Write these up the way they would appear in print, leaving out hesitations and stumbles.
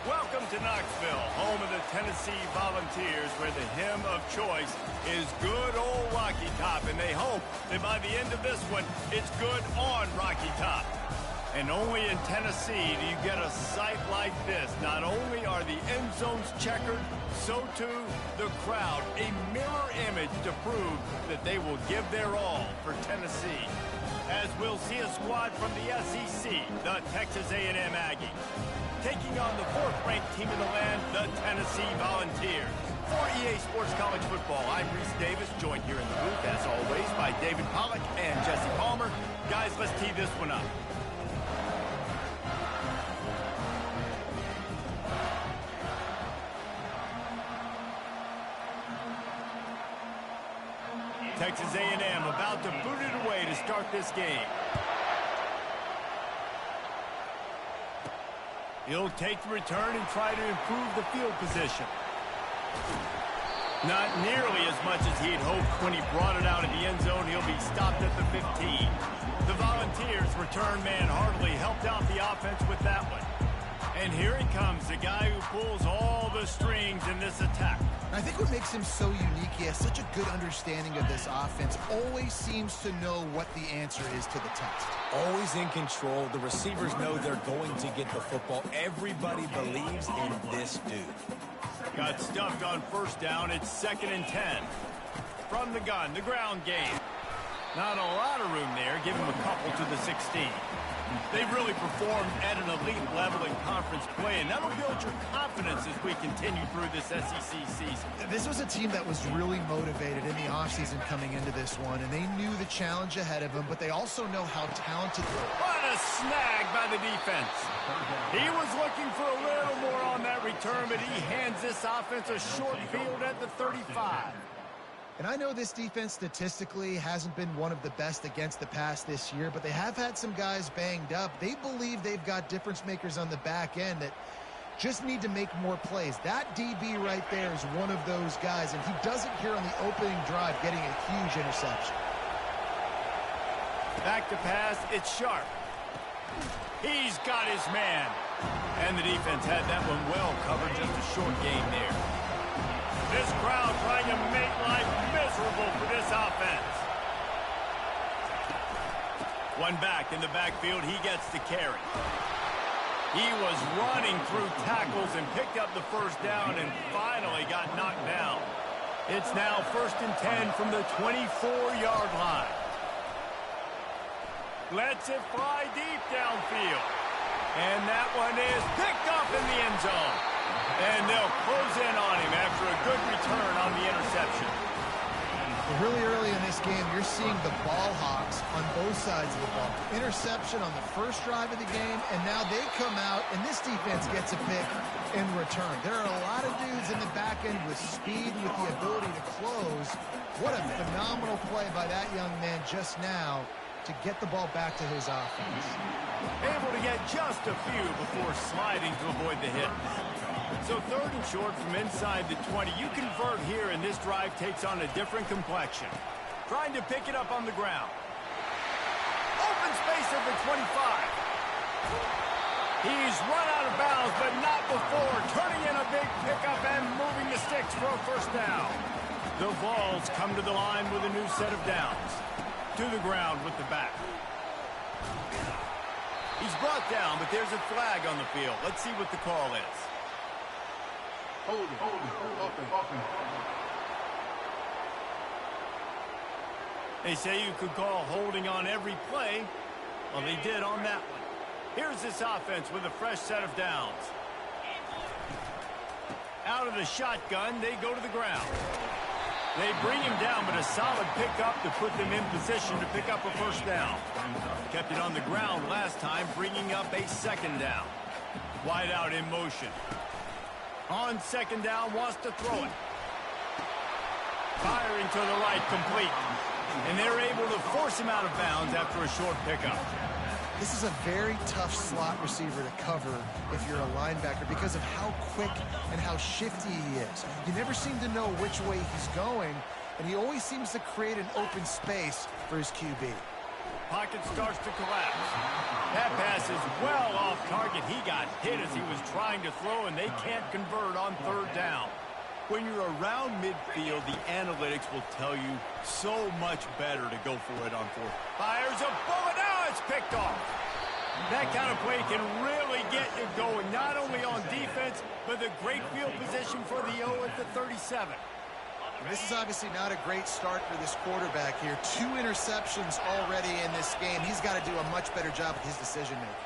Welcome to Knoxville, home of the Tennessee Volunteers, where the hymn of choice is Good Old Rocky Top, and they hope that by the end of this one, it's good on Rocky Top. And only in Tennessee do you get a sight like this. Not only are the end zones checkered, so too the crowd, a mirror image to prove that they will give their all for Tennessee. As we'll see a squad from the SEC, the Texas A&M Aggies, taking on the fourth-ranked team in the land, the Tennessee Volunteers. For EA Sports College Football, I'm Reese Davis, joined here in the booth, as always, by David Pollack and Jesse Palmer. Guys, let's tee this one up. Texas A&M about to boot it away to start this game. He'll take the return and try to improve the field position. Not nearly as much as he'd hoped when he brought it out of the end zone. He'll be stopped at the 15. The Volunteers' return man hardly helped out the offense with that one. And here he comes, the guy who pulls all the strings in this attack. I think what makes him so unique, he has such a good understanding of this offense, always seems to know what the answer is to the test. Always in control. The receivers know they're going to get the football. Everybody believes in this dude. Got stuffed on first down. It's 2nd and 10. From the gun, the ground game. Not a lot of room there. Give him a couple to the 16. They've really performed at an elite level in conference play, and that'll build your confidence as we continue through this SEC season. This was a team that was really motivated in the offseason coming into this one, and they knew the challenge ahead of them, but they also know how talented they are. What a snag by the defense. He was looking for a little more on that return, but he hands this offense a short field at the 35. And I know this defense statistically hasn't been one of the best against the pass this year, but they have had some guys banged up. They believe they've got difference makers on the back end that just need to make more plays. That DB right there is one of those guys, and he does it here on the opening drive, getting a huge interception. Back to pass, it's Sharp. He's got his man. And the defense had that one well covered, just a short game there. This crowd trying to make life miserable for this offense. One back in the backfield, he gets the carry. He was running through tackles and picked up the first down and finally got knocked down. It's now 1st and 10 from the 24-yard line. Lets it fly deep downfield. And that one is picked up in the end zone. And they'll close in on him after a good return on the interception. Really early in this game, you're seeing the ball hawks on both sides of the ball. Interception on the first drive of the game, and now they come out, and this defense gets a pick in return. There are a lot of dudes in the back end with speed, with the ability to close. What a phenomenal play by that young man just now to get the ball back to his offense. Able to get just a few before sliding to avoid the hit. So 3rd and short from inside the 20. You convert here, and this drive takes on a different complexion. Trying to pick it up on the ground. Open space at the 25. He's run out of bounds, but not before. Turning in a big pickup and moving the sticks for a first down. The Vols come to the line with a new set of downs. To the ground with the back. He's brought down, but there's a flag on the field. Let's see what the call is. Holding. They say you could call holding on every play. Well, they did on that one. Here's this offense with a fresh set of downs. Out of the shotgun, they go to the ground. They bring him down, but a solid pickup to put them in position to pick up a first down. Kept it on the ground last time, bringing up a 2nd down. Wide out in motion. On 2nd down, wants to throw it. Firing to the right, complete. And they're able to force him out of bounds after a short pickup. This is a very tough slot receiver to cover if you're a linebacker because of how quick and how shifty he is. You never seem to know which way he's going, and he always seems to create an open space for his QB. pocket starts to collapse. That pass is well off target. He got hit as he was trying to throw, and they can't convert on third down. When you're around midfield, the analytics will tell you so much better to go for it on fourth. Fires a bullet. Now it's picked off. That kind of play can really get you going, not only on defense, but the great field position for the O at the 37. And this is obviously not a great start for this quarterback here. 2 interceptions already in this game. He's got to do a much better job with his decision-making.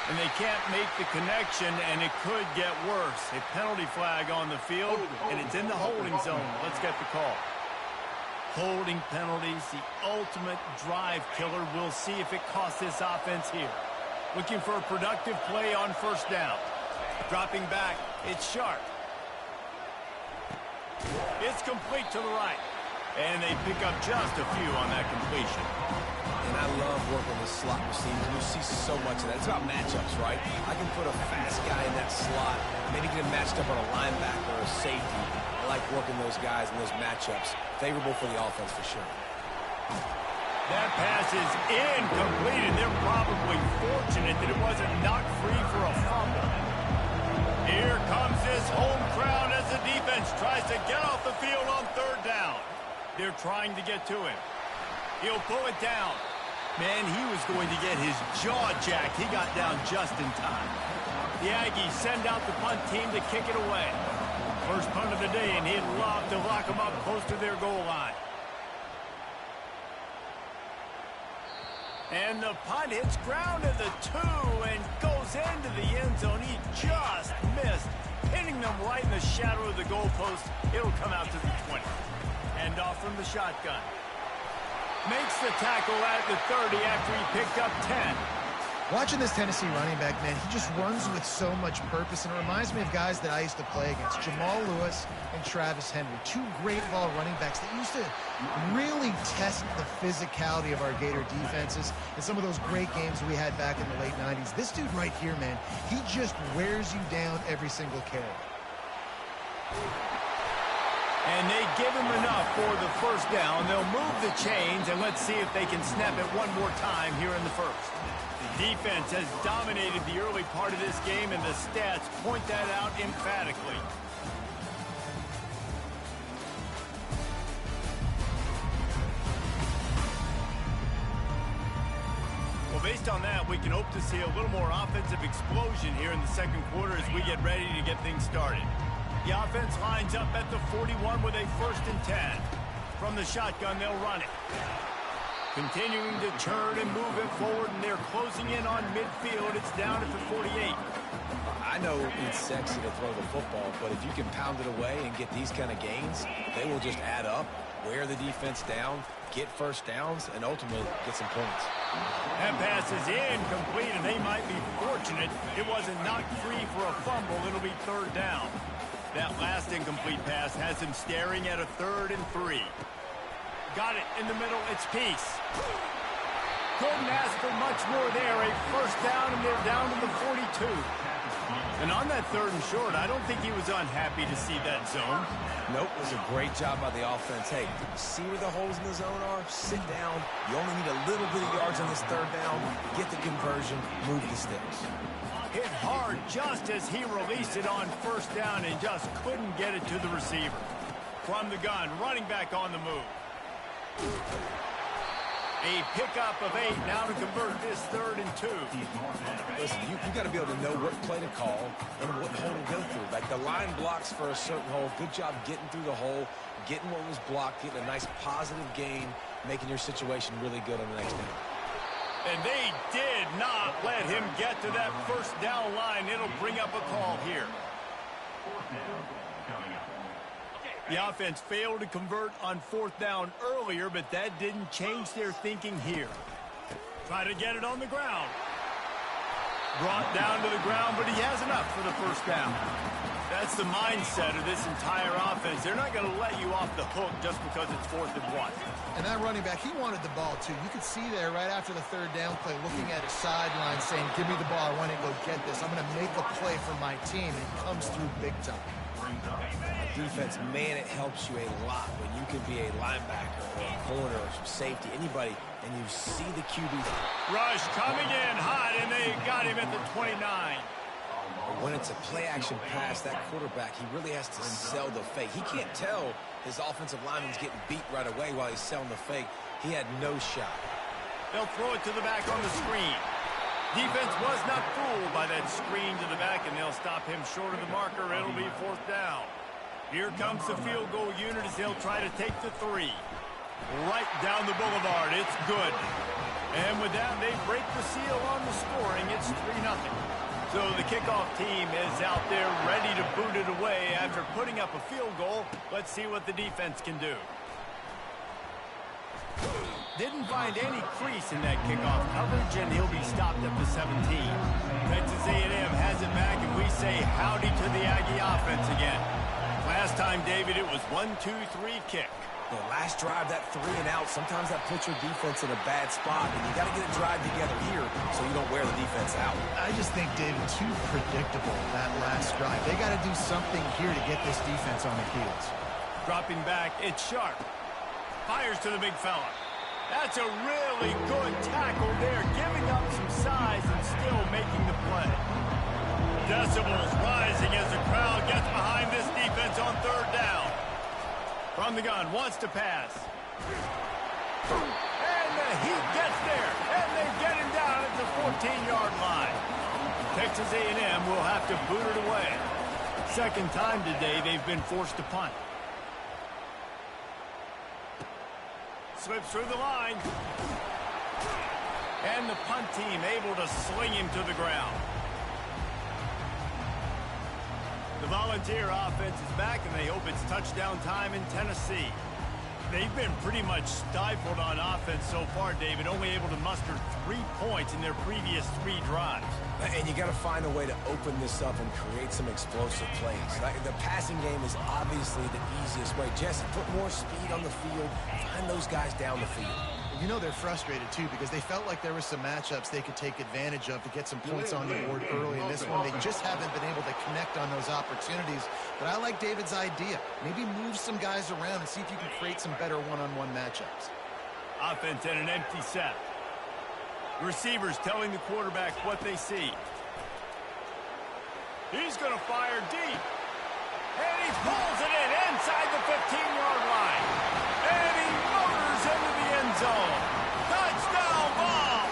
And they can't make the connection, and it could get worse. A penalty flag on the field, and it's in the holding zone. Let's get the call. Holding penalties, the ultimate drive killer. We'll see if it costs this offense here. Looking for a productive play on first down. Dropping back, it's Sharp. It's complete to the right. And they pick up just a few on that completion. And I love working with slot receivers. You see so much of that. It's about matchups, right? I can put a fast guy in that slot, maybe get him matched up on a linebacker or a safety. I like working those guys in those matchups. Favorable for the offense for sure. That pass is incomplete, and they're probably fortunate that it wasn't knocked free for a fumble. Here comes this home crowd as the defense tries to get off the field on third down. They're trying to get to him. He'll pull it down. Man, he was going to get his jaw jacked. He got down just in time. The Aggies send out the punt team to kick it away. First punt of the day, and he'd love to lock them up close to their goal line. And the punt hits ground at the 2 and goes into the end zone. He just missed, hitting them right in the shadow of the goalpost. It'll come out to the 20. And off from the shotgun. Makes the tackle at the 30 after he picked up 10. Watching this Tennessee running back, man, he just runs with so much purpose, and it reminds me of guys that I used to play against, Jamal Lewis and Travis Henry, 2 great ball running backs that used to really test the physicality of our Gator defenses in some of those great games we had back in the late 90s. This dude right here, man, he just wears you down every single carry. And they give him enough for the first down. They'll move the chains, and let's see if they can snap it one more time here in the first. The defense has dominated the early part of this game, and the stats point that out emphatically. Well, based on that, we can hope to see a little more offensive explosion here in the second quarter as we get ready to get things started. The offense lines up at the 41 with a 1st and 10. From the shotgun, they'll run it. Continuing to turn and move it forward, and they're closing in on midfield. It's down at the 48. I know it's sexy to throw the football, but if you can pound it away and get these kind of gains, they will just add up, wear the defense down, get first downs, and ultimately get some points. That pass is incomplete, and they might be fortunate it wasn't knocked free for a fumble. It'll be 3rd down. That last incomplete pass has him staring at a 3rd and 3. Got it in the middle. It's Peace. Couldn't ask for much more there. A 1st down, and they're down to the 42. And on that 3rd and short, I don't think he was unhappy to see that zone. Nope, it was a great job by the offense. Hey, see where the holes in the zone are? Sit down. You only need a little bit of yards on this 3rd down. Get the conversion. Move the sticks. Hit hard just as he released it on 1st down and just couldn't get it to the receiver. From the gun, running back on the move. A pickup of 8 now to convert this 3rd and 2. Listen, you got to be able to know what play to call and what hole to go through. Like the line blocks for a certain hole. Good job getting through the hole, getting what was blocked, getting a nice positive gain, making your situation really good on the next down. And they did not let him get to that 1st down line. It'll bring up a call here. The offense failed to convert on 4th down earlier, but that didn't change their thinking here. Try to get it on the ground. Brought down to the ground, but he has enough for the 1st down. That's the mindset of this entire offense. They're not going to let you off the hook just because it's 4th and 1. And that running back, he wanted the ball, too. You could see there right after the 3rd down play, looking at his sideline, saying, give me the ball. I want to go get this. I'm going to make a play for my team. And he comes through big time. Defense, man, it helps you a lot when you can be a linebacker or a corner or some safety, anybody, and you see the QB. Rush coming in hot, and they got him at the 29. When it's a play-action pass, that quarterback, he really has to sell the fake. He can't tell his offensive lineman's getting beat right away while he's selling the fake. He had no shot. They'll throw it to the back on the screen. Defense was not fooled by that screen to the back, and they'll stop him short of the marker. It'll be 4th down. Here comes the field goal unit as they'll try to take the 3. Right down the boulevard. It's good. And with that, they break the seal on the scoring. It's 3-0. So the kickoff team is out there ready to boot it away after putting up a field goal. Let's see what the defense can do. Didn't find any crease in that kickoff coverage, and he'll be stopped at the 17. Texas A&M has it back, and we say howdy to the Aggie offense again. Last time, David, it was 1-2-3 kick. The last drive, that 3 and out, sometimes that puts your defense in a bad spot, and you got to get a drive together here so you don't wear the defense out. I just think, David, too predictable, that last drive. They got to do something here to get this defense on their heels. Dropping back, it's Sharp. Fires to the big fella. That's a really good tackle there, giving up some size and still making the play. Decibels rising as the crowd gets behind this defense on 3rd down. From the gun, wants to pass. And the Heat gets there, and they get him down at the 14-yard line. Texas A&M will have to boot it away. Second time today they've been forced to punt. Slips through the line. And the punt team able to sling him to the ground. The Volunteer offense is back, and they hope it's touchdown time in Tennessee. They've been pretty much stifled on offense so far, David, only able to muster 3 points in their previous 3 drives. And you got to find a way to open this up and create some explosive plays. The passing game is obviously the easiest way. Jesse, put more speed on the field. Find those guys down the field. You know they're frustrated, too, because they felt like there were some matchups they could take advantage of to get some points on the board early. In this one, they just haven't been able to connect on those opportunities. But I like David's idea. Maybe move some guys around and see if you can create some better one-on-one matchups. Offense at an empty set. Receivers telling the quarterback what they see. He's going to fire deep. And he pulls it in inside the 15-yard line. And he motors into the end zone. Touchdown ball!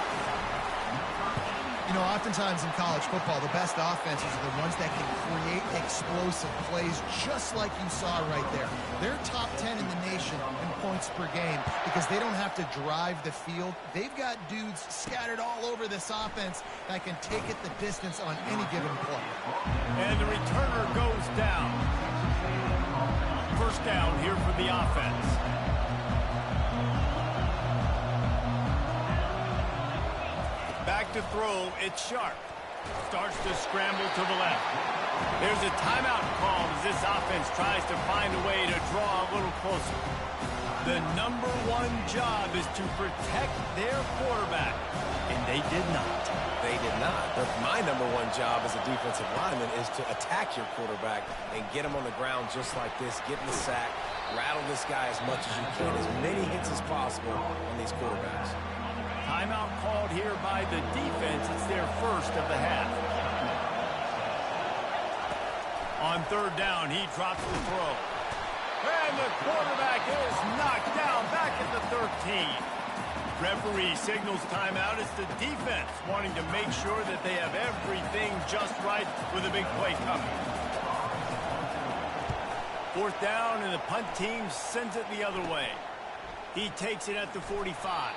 You know, oftentimes in college football, the best offenses are the ones that can create explosive plays, just like you saw right there. They're top 10 in the nation in points per game because they don't have to drive the field. They've got dudes scattered all over this offense that can take it the distance on any given play. And the returner goes down. First down here for the offense. Back to throw, it's Sharp. Starts to scramble to the left. There's a timeout called as this offense tries to find a way to draw a little closer. The #1 job is to protect their quarterback, and they did not. They did not. But my #1 job as a defensive lineman is to attack your quarterback and get him on the ground just like this, get in the sack, rattle this guy as much as you can, as many hits as possible on these quarterbacks. Timeout called here by the defense. It's their first of the half. On 3rd down, he drops the throw. And the quarterback is knocked down back at the 13. Referee signals timeout. It's the defense wanting to make sure that they have everything just right with a big play coming. 4th down, and the punt team sends it the other way. He takes it at the 45.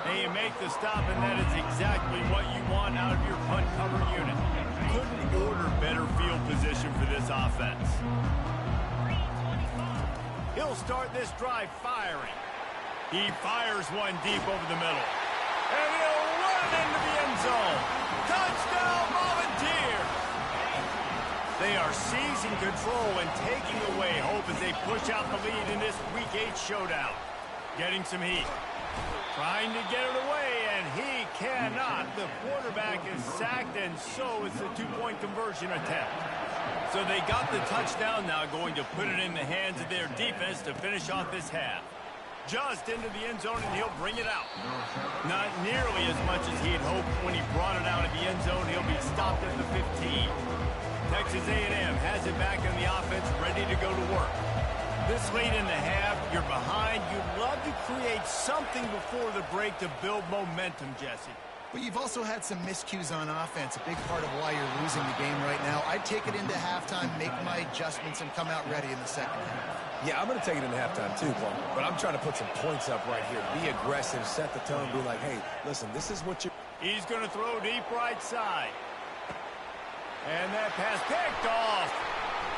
They make the stop, and that is exactly what you want out of your punt cover unit. Couldn't order better field position for this offense. He'll start this drive firing. He fires one deep over the middle. And he'll run into the end zone. Touchdown, Volunteers! They are seizing control and taking away hope as they push out the lead in this Week 8 showdown. Getting some heat. Trying to get it away, and he cannot. The quarterback is sacked, and so it's a 2-point conversion attempt. So they got the touchdown now, going to put it in the hands of their defense to finish off this half. Just into the end zone, and he'll bring it out. Not nearly as much as he had hoped when he brought it out of the end zone. He'll be stopped at the 15. Texas A&M has it back in the offense, ready to go to work. This late in the half, you're behind. You'd love to create something before the break to build momentum, Jesse. But you've also had some miscues on offense, a big part of why you're losing the game right now. I'd take it into halftime, make my adjustments, and come out ready in the second half. Yeah, I'm going to take it into halftime too, Paul. But I'm trying to put some points up right here. Be aggressive, set the tone, be like, hey, listen, this is what you... He's going to throw deep right side. And that pass picked off.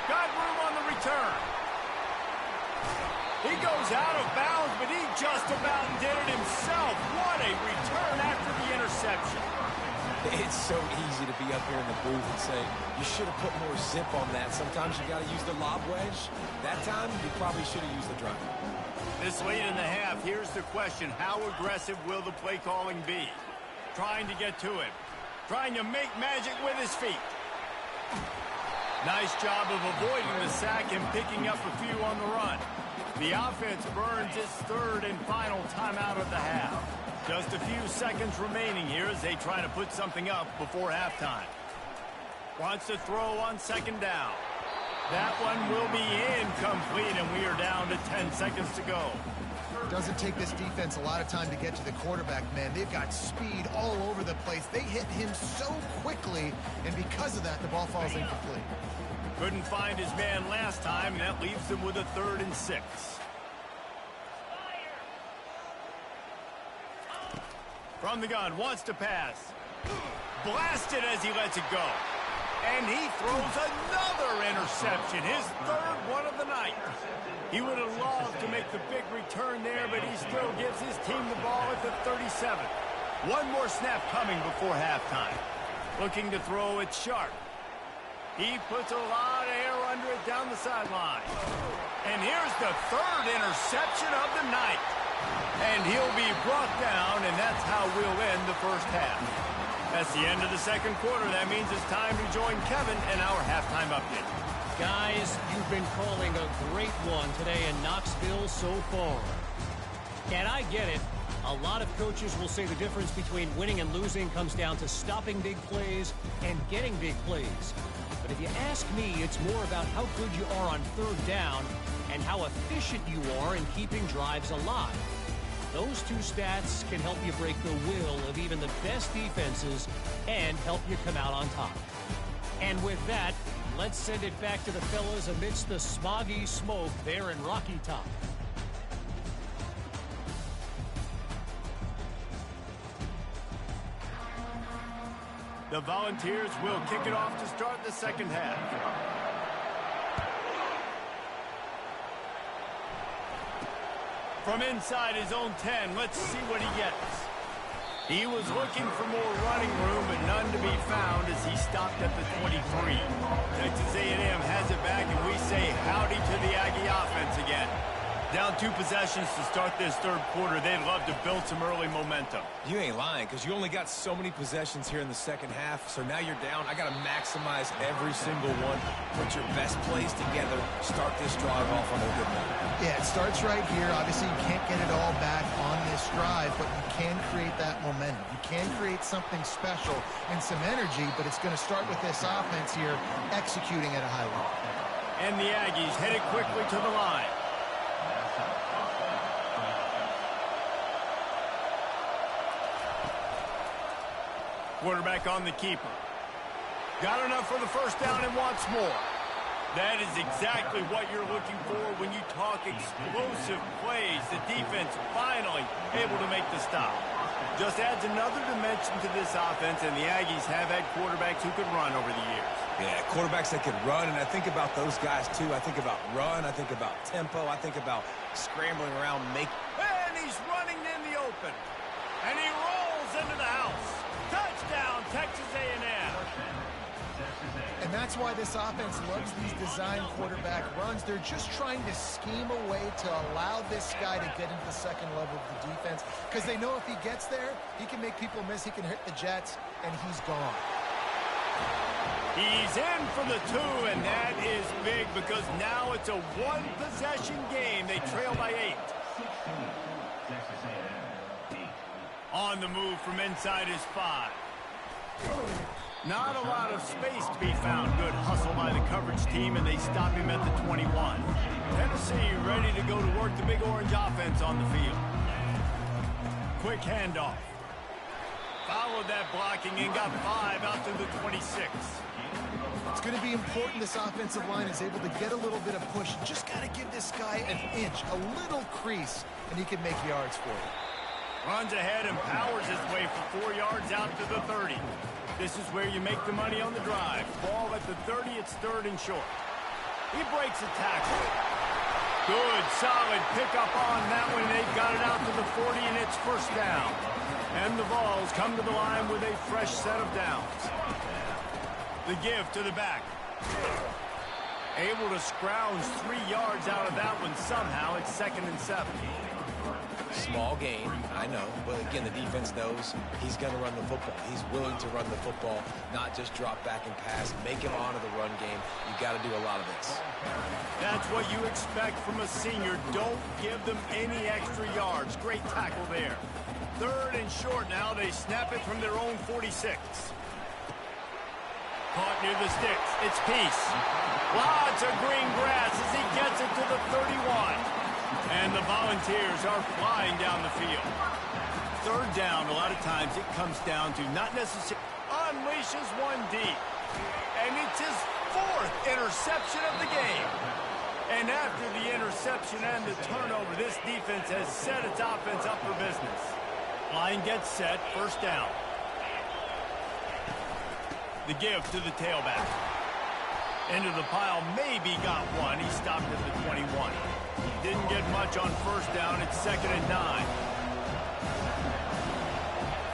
Got room on the return. He goes out of bounds, but he just about did it himself. What a return after the interception. It's so easy to be up here in the booth and say, you should have put more zip on that. Sometimes you got to use the lob wedge. That time, you probably should have used the drive. This late in the half, here's the question. How aggressive will the play calling be? Trying to get to him. Trying to make magic with his feet. Nice job of avoiding the sack and picking up a few on the run. The offense burns its third and final timeout of the half. Just a few seconds remaining here as they try to put something up before halftime. Wants to throw on second down. That one will be incomplete, and we are down to 10 seconds to go. Doesn't take this defense a lot of time to get to the quarterback, man. They've got speed all over the place. They hit him so quickly, and because of that, the ball falls incomplete. Couldn't find his man last time, and that leaves him with a 3rd and 6. From the gun, wants to pass. Blasted as he lets it go. And he throws another interception, his 3rd one of the night. He would have loved to make the big return there, but he still gives his team the ball at the 37. One more snap coming before halftime. Looking to throw it sharp. He puts a lot of air under it down the sideline. And here's the 3rd interception of the night. And he'll be brought down, and that's how we'll end the first half. That's the end of the second quarter. That means it's time to join Kevin in our halftime update. Guys, you've been calling a great one today in Knoxville so far. And I get it. A lot of coaches will say the difference between winning and losing comes down to stopping big plays and getting big plays. But if you ask me, it's more about how good you are on 3rd down and how efficient you are in keeping drives alive. Those two stats can help you break the will of even the best defenses and help you come out on top. And with that, let's send it back to the fellas amidst the smoggy smoke there in Rocky Top. The Volunteers will kick it off to start the second half. From inside his own 10, let's see what he gets. He was looking for more running room, but none to be found as he stopped at the 23. Texas A&M has it back, and we say howdy to the Aggie offense again. Down 2 possessions to start this 3rd quarter. They'd love to build some early momentum. You ain't lying, because you only got so many possessions here in the second half, so now you're down. I got to maximize every single one. Put your best plays together. Start this drive off on a good note. Yeah, it starts right here. Obviously, you can't get it all back on this drive, but you can create that momentum. You can create something special and some energy, but it's going to start with this offense here executing at a high level. And the Aggies headed quickly to the line. Quarterback on the keeper. Got enough for the first down and wants more. That is exactly what you're looking for when you talk explosive plays. The defense finally able to make the stop. Just adds another dimension to this offense, and the Aggies have had quarterbacks who could run over the years. Yeah, quarterbacks that could run, and I think about those guys too. I think about run, I think about tempo, I think about scrambling around, And he's running in the open. And he rolls into the house. Touchdown, Texas A&M. And that's why this offense loves these design quarterback runs. They're just trying to scheme a way to allow this guy to get into the second level of the defense, because they know if he gets there, he can make people miss, he can hit the Jets, and he's gone. He's in for the 2, and that is big because now it's a one-possession game. They trail by 8. On the move from inside his 5. Not a lot of space to be found. Good hustle by the coverage team, and they stop him at the 21. Tennessee ready to go to work the Big Orange offense on the field. Quick handoff. Followed that blocking and got 5 out to the 26. It's going to be important this offensive line is able to get a little bit of push. Just got to give this guy an inch, a little crease, and he can make yards for it. Runs ahead and powers his way for 4 yards out to the 30. This is where you make the money on the drive. Ball at the 30, it's 3rd and short. He breaks a tackle. Good, solid pickup on that one. They've got it out to the 40, and it's 1st down. And the Vols come to the line with a fresh set of downs. The give to the back. Able to scrounge 3 yards out of that one somehow. It's 2nd and 7. Small gain, I know, but again, the defense knows he's going to run the football. He's willing to run the football, not just drop back and pass, make him honor the run game. You got to do a lot of this. That's what you expect from a senior. Don't give them any extra yards. Great tackle there. 3rd and short now. They snap it from their own 46. Caught near the sticks. It's Peace. Lots of green grass as he gets it to the 31. And the Volunteers are flying down the field. 3rd down, a lot of times it comes down to not necessarily unleashes one deep. And it's his 4th interception of the game. And after the interception and the turnover, this defense has set its offense up for business. Line gets set, 1st down. The give to the tailback. Into the pile, maybe got one. He stopped at the 21. Didn't get much on 1st down. It's 2nd and 9.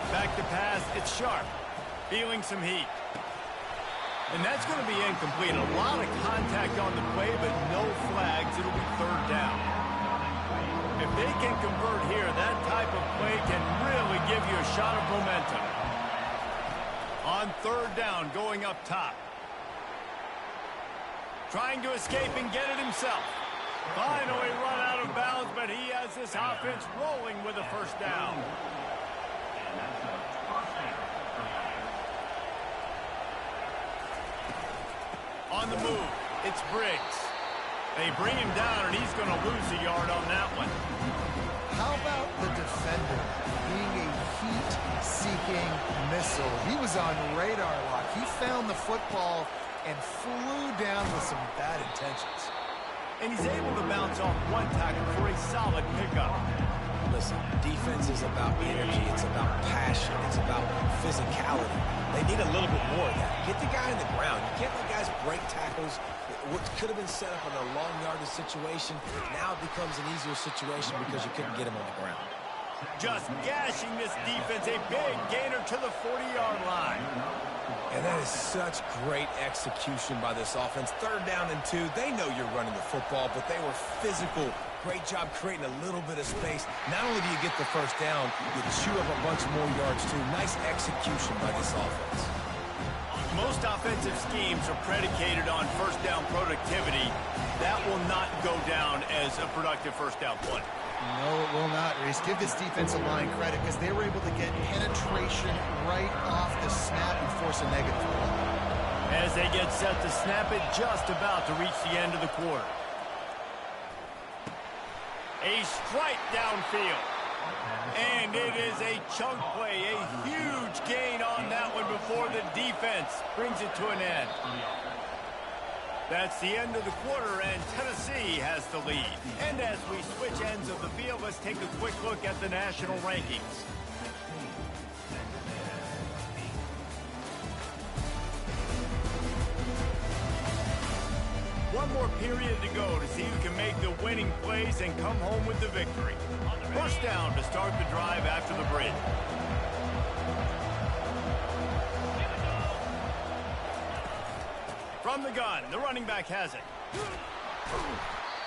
Back to pass. It's Sharp. Feeling some heat. And that's going to be incomplete. A lot of contact on the play, but no flags. It'll be 3rd down. If they can convert here, that type of play can really give you a shot of momentum. On 3rd down, going up top. Trying to escape and get it himself. Finally run out of bounds, but he has this offense rolling with a 1st down. On the move, it's Briggs. They bring him down, and he's going to lose a yard on that one. How about the defender being a heat-seeking missile? He was on radar lock. He found the football and flew down with some bad intentions. And he's able to bounce off one tackle for a solid pickup. Listen, defense is about energy. It's about passion. It's about physicality. They need a little bit more of that. Get the guy on the ground. You can't let guys break tackles. What could have been set up in a long yardage situation, now it becomes an easier situation because you couldn't get him on the ground. Just gashing this defense. A big gainer to the 40-yard line. And that is such great execution by this offense. 3rd down and 2. They know you're running the football, but they were physical. Great job creating a little bit of space. Not only do you get the 1st down, you chew up a bunch more yards too. Nice execution by this offense. Most offensive schemes are predicated on 1st down productivity. That will not go down as a productive 1st down play. No, it will not, Reese. Give this defensive line credit because they were able to get penetration right off the snap and force a negative play. As they get set to snap it, just about to reach the end of the quarter. A strike downfield. And it is a chunk play, a huge gain on that one before the defense brings it to an end. That's the end of the quarter, and Tennessee has the lead. And as we switch ends of the field, let's take a quick look at the national rankings. One more period to go to see who can make the winning plays and come home with the victory. 1st down to start the drive after the bridge. From the gun, the running back has it.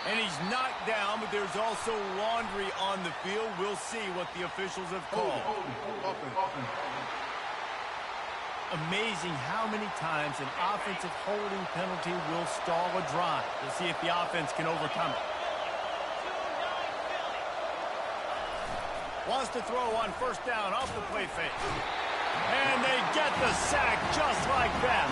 And he's knocked down, but there's also laundry on the field. We'll see what the officials have called. amazing how many times an offensive holding penalty will stall a drive. We'll see if the offense can overcome it. Wants to throw on first down off the play fake. And they get the sack just like that.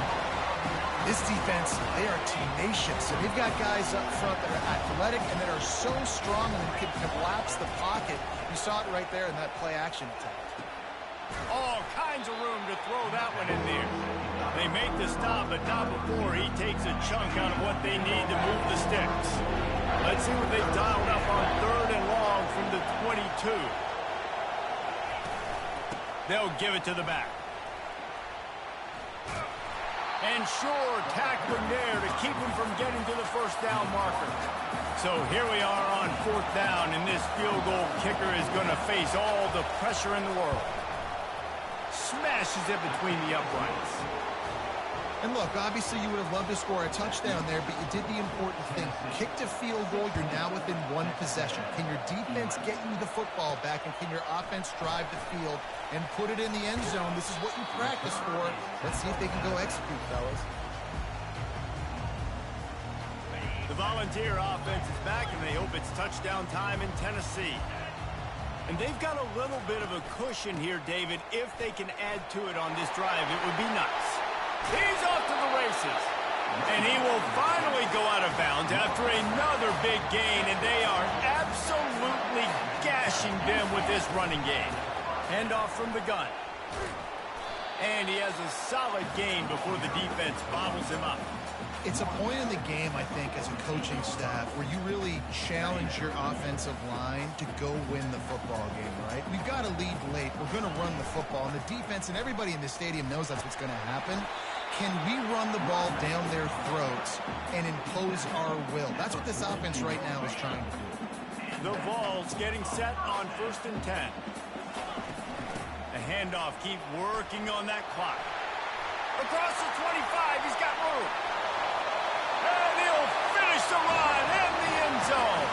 This defense, they are tenacious. And they've got guys up front that are athletic and that are so strong and can collapse the pocket. You saw it right there in that play-action attempt. All kinds of room to throw that one in there. They make the stop, but not before he takes a chunk out of what they need to move the sticks. Let's see what they've dialed up on 3rd and long from the 22. They'll give it to the back. And sure, tackling there to keep him from getting to the first down marker. So here we are on 4th down, and this field goal kicker is going to face all the pressure in the world. Smashes it between the uprights. And look, obviously you would have loved to score a touchdown there, but you did the important thing. Kicked a field goal, you're now within one possession. Can your defense get you the football back, and can your offense drive the field and put it in the end zone? This is what you practice for. Let's see if they can go execute, fellas. The Volunteer offense is back, and they hope it's touchdown time in Tennessee. And they've got a little bit of a cushion here, David. If they can add to it on this drive, it would be nice. He's off to the races. And he will finally go out of bounds after another big gain, and they are absolutely gashing them with this running game. Handoff from the gun. And he has a solid gain before the defense bobbles him up. It's a point in the game, I think, as a coaching staff where you really challenge your offensive line to go win the football game, right? We've got to lead late. We're going to run the football. And the defense and everybody in the stadium knows that's what's going to happen. Can we run the ball down their throats and impose our will? That's what this offense right now is trying to do. The Vols getting set on 1st and 10. The handoff, keep working on that clock. Across the 25, he's got room. And he'll finish the run in the end zone.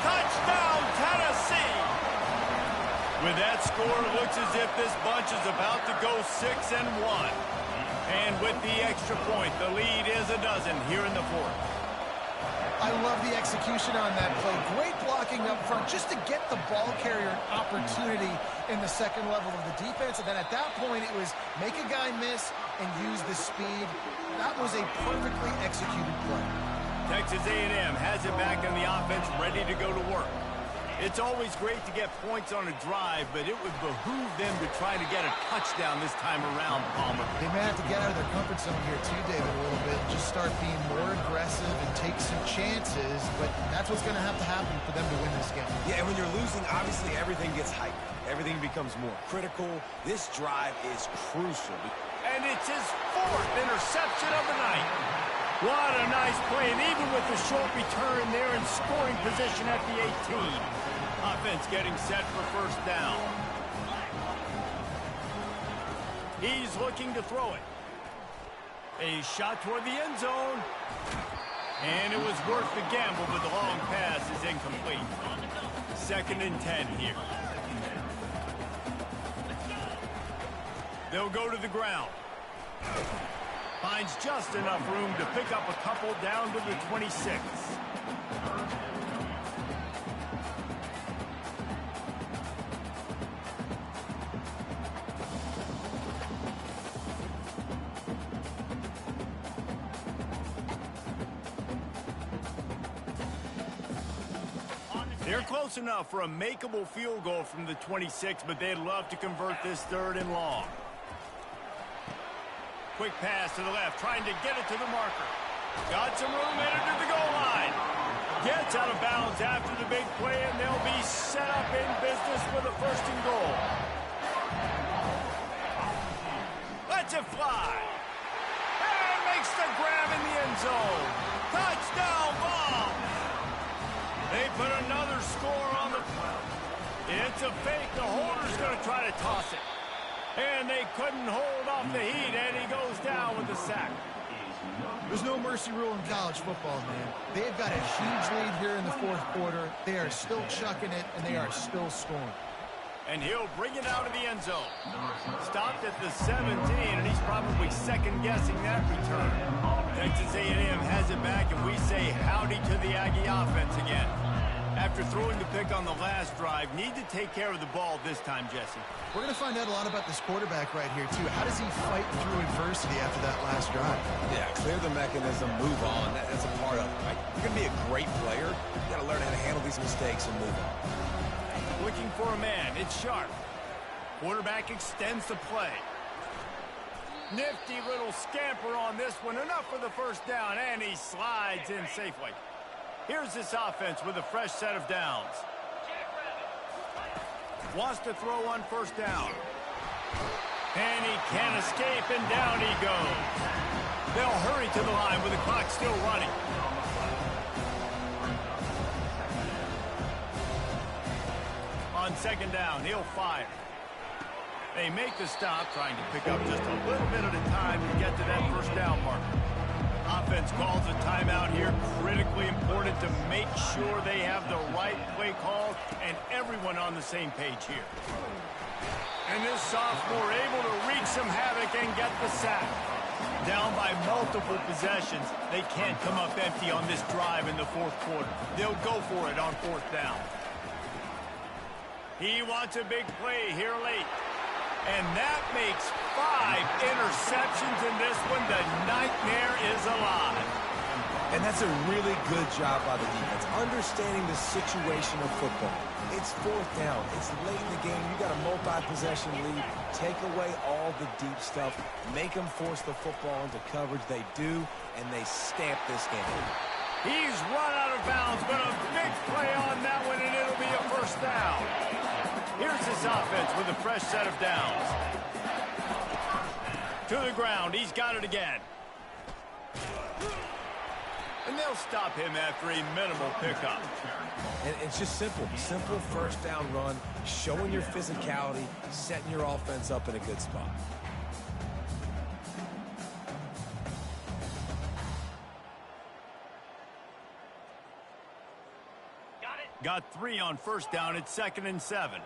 Touchdown, Tennessee. With that score, it looks as if this bunch is about to go 6-1. And with the extra point, the lead is a dozen here in the 4th. I love the execution on that play. Great blocking up front just to get the ball carrier an opportunity in the second level of the defense. And then at that point, it was make a guy miss and use the speed. That was a perfectly executed play. Texas A&M has it back on the offense, ready to go to work. It's always great to get points on a drive, but it would behoove them to try to get a touchdown this time around, Palmer. They may have to get out of their comfort zone here too, David, a little bit. Just start being more aggressive and take some chances, but that's what's going to happen for them to win this game. Yeah, and when you're losing, obviously everything gets hyped. Everything becomes more critical. This drive is crucial. And it's his 4th interception of the night. What a nice play, and even with the short return, they're in scoring position at the 18. Offense getting set for first down. He's looking to throw it. A shot toward the end zone. And it was worth the gamble, but the long pass is incomplete. 2nd and 10 here. They'll go to the ground. Finds just enough room to pick up a couple down to the 26. They're close enough for a makeable field goal from the 26, but they'd love to convert this 3rd and long. Quick pass to the left, trying to get it to the marker. Got some room, headed to the goal line. Gets out of bounds after the big play, and they'll be set up in business for the 1st and goal. Lets it fly. And makes the grab in the end zone. Touchdown ball. They put another score on the... It's a fake. The holder's going to try to toss it. And they couldn't hold off the heat, and he goes down with the sack. There's no mercy rule in college football, man. They've got a huge lead here in the 4th quarter. They are still chucking it, and they are still scoring. And he'll bring it out of the end zone. Stopped at the 17, and he's probably second-guessing that return. Texas A&M has it back, and we say howdy to the Aggie offense again. After throwing the pick on the last drive, need to take care of the ball this time, Jesse. We're going to find out a lot about this quarterback right here, too. How does he fight through adversity after that last drive? Yeah, clear the mechanism, move on. That's a part of it, right? You're going to be a great player. You got to learn how to handle these mistakes and move on. Looking for a man. It's Sharp. Quarterback extends the play. Nifty little scamper on this one. Enough for the first down, and he slides in safely. Here's this offense with a fresh set of downs. Wants to throw on first down. And he can't escape, and down he goes. They'll hurry to the line with the clock still running. On second down, he'll fire. They make the stop, trying to pick up just a little bit at a time to get to that first down marker. Offense calls a timeout here. Critically important to make sure they have the right play call and everyone on the same page here. And this sophomore able to wreak some havoc and get the sack. Down by multiple possessions, they can't come up empty on this drive in the fourth quarter. They'll go for it on fourth down. He wants a big play here late. And that makes 5 interceptions in this one. The nightmare is alive. And that's a really good job by the defense, understanding the situation of football. It's fourth down. It's late in the game. You got a multi-possession lead. Take away all the deep stuff. Make them force the football into coverage. They do, and they stamp this game. He's run out of bounds, but a big play on that one, and it'll be a first down. Here's this offense with a fresh set of downs. To the ground. He's got it again. And they'll stop him after a minimal pickup. And it's just simple. Simple first down run, showing your physicality, setting your offense up in a good spot. Got 3 on first down. It's 2nd and 7.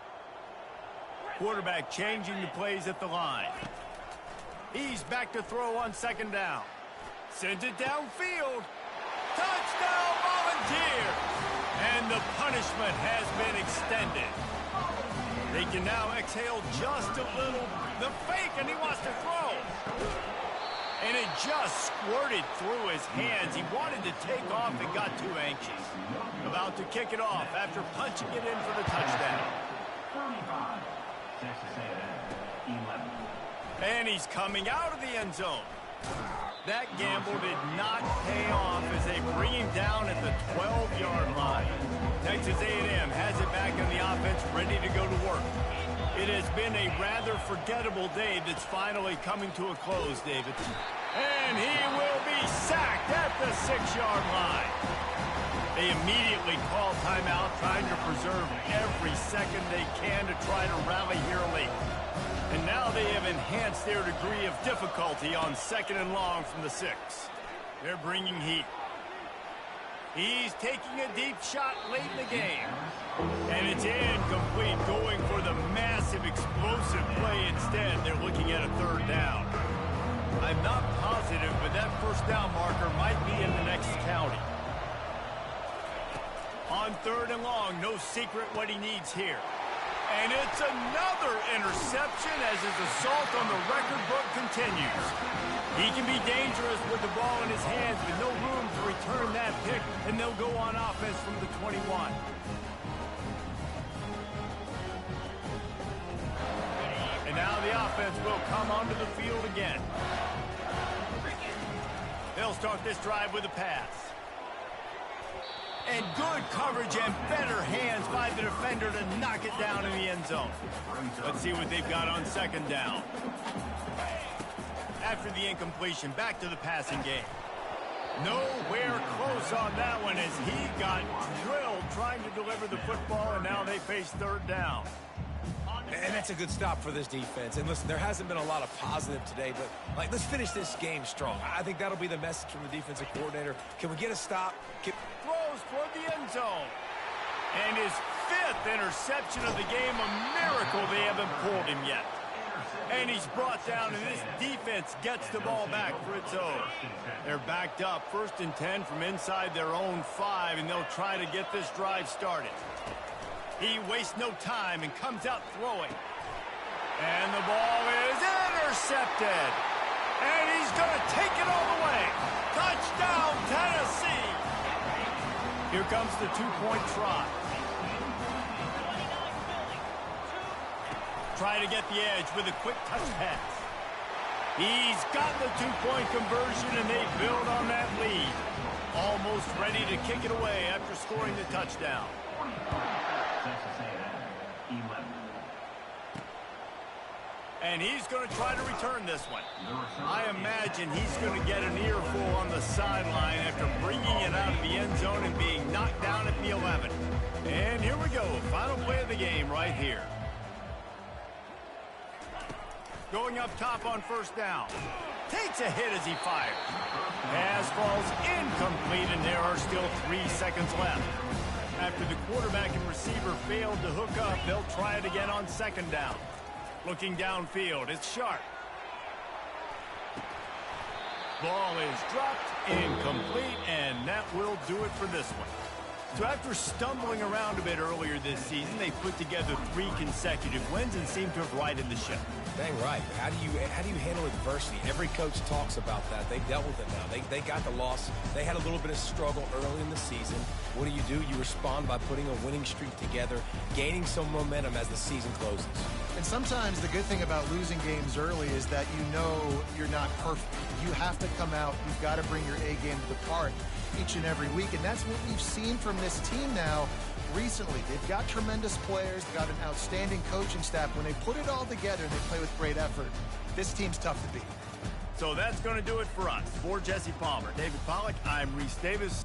Quarterback changing the plays at the line. He's back to throw on second down. Sends it downfield. Touchdown, Volunteer! And the punishment has been extended. They can now exhale just a little. The fake, and he wants to throw. And it just squirted through his hands. He wanted to take off and got too anxious. About to kick it off after punching it in for the touchdown. And he's coming out of the end zone. That gamble did not pay off as they bring him down at the 12-yard line. Texas A&M has it back in the offense, ready to go to work. It has been a rather forgettable day that's finally coming to a close, David. And he will be sacked at the 6-yard line. They immediately call timeout, trying to preserve every second they can to try to rally here late. And now they have enhanced their degree of difficulty on 2nd and long from the 6. They're bringing heat. He's taking a deep shot late in the game. And it's incomplete, going for the massive explosive play instead. They're looking at a 3rd down. I'm not positive, but that first down marker might be in the next county. On 3rd and long, no secret what he needs here. And it's another interception as his assault on the record book continues. He can be dangerous with the ball in his hands, but no room to return that pick, and they'll go on offense from the 21. And now the offense will come onto the field again. They'll start this drive with a pass. And good coverage and better hands by the defender to knock it down in the end zone. Let's see what they've got on 2nd down. After the incompletion, back to the passing game. Nowhere close on that one as he got drilled trying to deliver the football, and now they face 3rd down. And that's a good stop for this defense. And listen, there hasn't been a lot of positive today, but let's finish this game strong. I think that'll be the message from the defensive coordinator. Can we get a stop? Throws toward the end zone. And his fifth interception of the game. A miracle they haven't pulled him yet. And he's brought down, and this defense gets the ball back for its own. They're backed up, 1st and 10 from inside their own 5, and they'll try to get this drive started. He wastes no time and comes out throwing. And the ball is intercepted. And he's going to take it all the way. Touchdown, Tennessee. Here comes the 2-point try. Try to get the edge with a quick touch pass. He's got the 2-point conversion, and they build on that lead. Almost ready to kick it away after scoring the touchdown. And he's going to try to return this one. I imagine he's going to get an earful on the sideline after bringing it out of the end zone and being knocked down at the 11. And here we go. Final play of the game right here. Going up top on 1st down. Takes a hit as he fires. Pass falls incomplete, and there are still 3 seconds left. After the quarterback and receiver failed to hook up, they'll try it again on 2nd down. Looking downfield, it's Sharp. Ball is dropped, incomplete, and that will do it for this one. So after stumbling around a bit earlier this season, they put together 3 consecutive wins and seem to have righted the ship. Dang right. How do you handle adversity? Every coach talks about that. They've dealt with it now. They got the loss. They had a little bit of struggle early in the season. What do? You respond by putting a winning streak together, gaining some momentum as the season closes. And sometimes the good thing about losing games early is that you know you're not perfect. You have to come out. You've got to bring your A game to the park each and every week. And that's what we've seen from this team now recently. They've got tremendous players. They've got an outstanding coaching staff. When they put it all together and they play with great effort, this team's tough to beat. So that's going to do it for us. For Jesse Palmer, David Pollack, I'm Reese Davis.